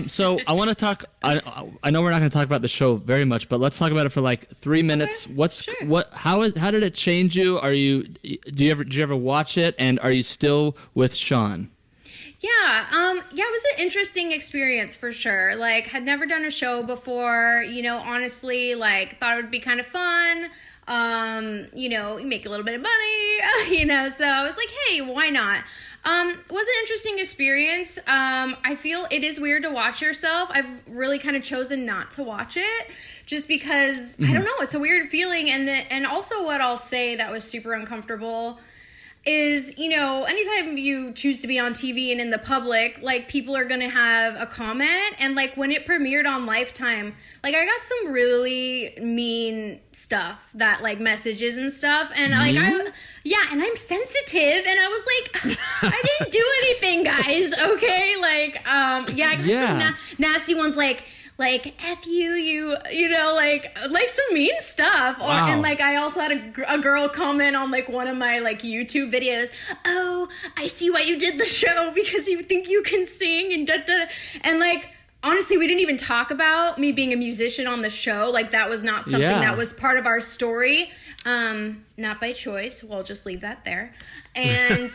So I want to talk. I know we're not going to talk about the show very much, but let's talk about it for like 3 minutes. Sure. How did it change you? Do you ever watch it? And are you still with Shawn? Yeah, it was an interesting experience for sure. Like, had never done a show before, honestly, like, thought it would be kind of fun. You make a little bit of money, so I was like, hey, why not? It was an interesting experience. I feel it is weird to watch yourself. I've really kind of chosen not to watch it just because, I don't know, it's a weird feeling. And also what I'll say that was super uncomfortable is, anytime you choose to be on TV and in the public, like, people are going to have a comment. And, like, when it premiered on Lifetime, like, I got some really mean stuff, that, like, messages and stuff. And, like, and I'm sensitive. And I was like, I didn't do anything, guys. Okay. Like, I got some nasty ones, like F you, like some mean stuff. Wow. And like, I also had a girl comment on like one of my like YouTube videos. Oh, I see why you did the show, because you think you can sing and da-da. And like, honestly, we didn't even talk about me being a musician on the show. Like, that was not something that was part of our story. Not by choice. We'll just leave that there. And,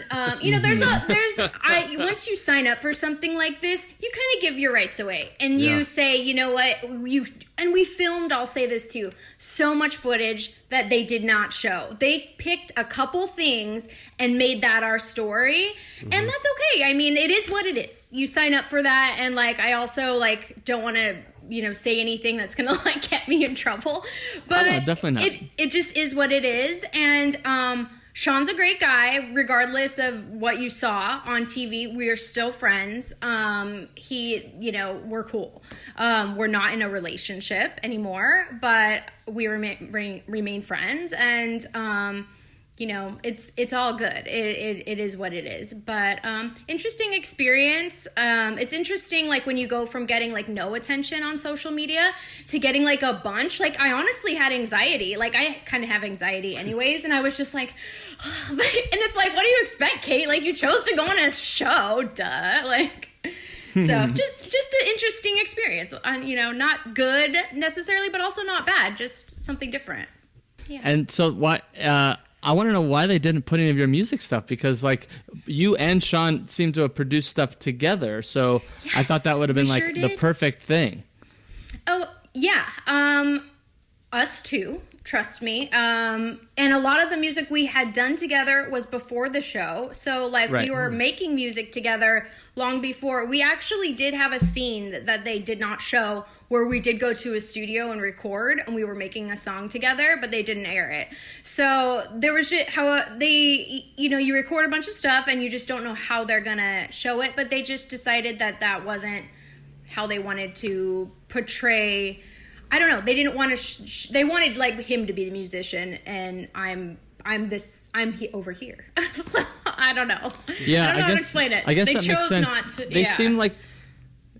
once you sign up for something like this, you kind of give your rights away. And you say, you know what, and we filmed, I'll say this too, so much footage that they did not show. They picked a couple things and made that our story. Mm-hmm. And that's okay. I mean, it is what it is. You sign up for that. And like, I also like don't want to, say anything that's gonna like get me in trouble, but definitely not. It just is what it is. And Shawn's a great guy, regardless of what you saw on TV. We are still friends. We're cool. We're not in a relationship anymore, but we remain friends. And it's all good. It is what it is. But interesting experience. It's interesting, like, when you go from getting like no attention on social media to getting like a bunch. Like, I honestly had anxiety. Like, I kind of have anxiety anyways, and I was just like, and it's like, what do you expect, Kate? Like, you chose to go on a show, duh. Like, so just an interesting experience. Not good necessarily, but also not bad. Just something different. Yeah. And so why? I want to know why they didn't put any of your music stuff, because like you and Shawn seem to have produced stuff together. So yes, I thought that would have been like the perfect thing. Oh yeah. Us too. Trust me. And a lot of the music we had done together was before the show. So like we were making music together long before. We actually did have a scene that they did not show where we did go to a studio and record, and we were making a song together, but they didn't air it. So there was just how you record a bunch of stuff and you just don't know how they're gonna show it, but they just decided that wasn't how they wanted to portray. I don't know. They didn't want to. They wanted like him to be the musician, and I'm over here. So, I don't know. Yeah, I don't know how to explain it. I guess they that chose makes sense. Not to. They seem like.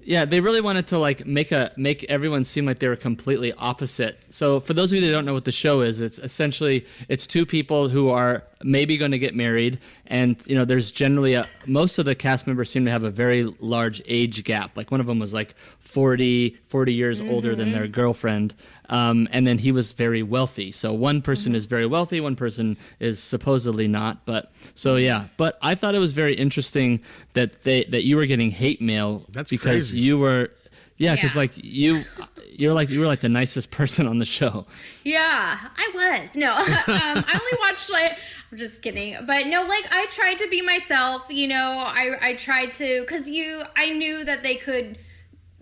Yeah, they really wanted to like make everyone seem like they were completely opposite. So for those of you that don't know what the show is, it's essentially two people who are maybe going to get married, and there's generally most of the cast members seem to have a very large age gap. Like one of them was like 40 years older than their girlfriend, and then he was very wealthy. So one person is very wealthy, one person is supposedly not. But so yeah, but I thought it was very interesting that you were getting hate mail. That's because crazy. You were. Yeah, because like you were like the nicest person on the show. Yeah, I was. No, I only watched like. I'm just kidding, but no, like I tried to be myself. I tried to, because I knew that they could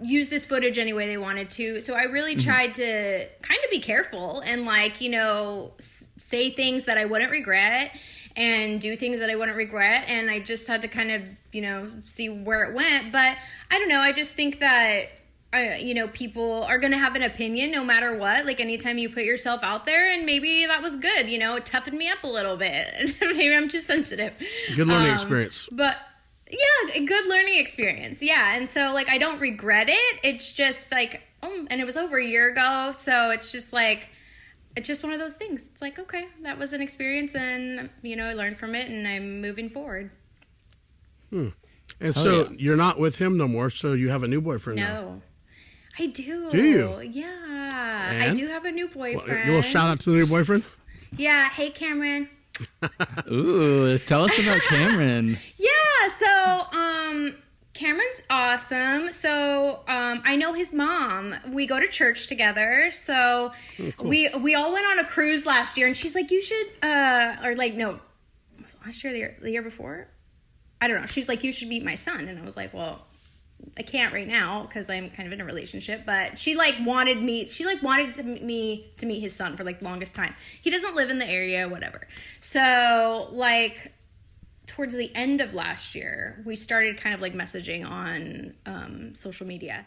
use this footage any way they wanted to, so I really tried to kind of be careful and like say things that I wouldn't regret and do things that I wouldn't regret, and I just had to kind of see where it went. But I don't know. I just think that. People are going to have an opinion no matter what. Like anytime you put yourself out there, and maybe that was good, it toughened me up a little bit. Maybe I'm too sensitive. Good learning experience. But yeah, a good learning experience. Yeah. And so like, I don't regret it. It's just like, and it was over a year ago. So it's just like, it's just one of those things. It's like, okay, that was an experience, and, I learned from it, and I'm moving forward. And Oh, so yeah. you're not with him no more, so you have a new boyfriend now. No. I do. Do you? Yeah. I And? do have a new Well, boyfriend. a little shout out to the new boyfriend. Yeah. Hey, Cameron. Ooh, tell us about Cameron. Yeah. So, Cameron's awesome. So, I know his mom. We go to church together. So, cool. we all went on a cruise last year, and she's like, "You should," or like, no, was it last year, or the year before? I don't know. She's like, "You should meet my son," and I was like, "Well, I can't right now because I'm kind of in a relationship." But she wanted to meet his son for like the longest time. He doesn't live in the area, whatever. So like towards the end of last year, we started kind of like messaging on social media.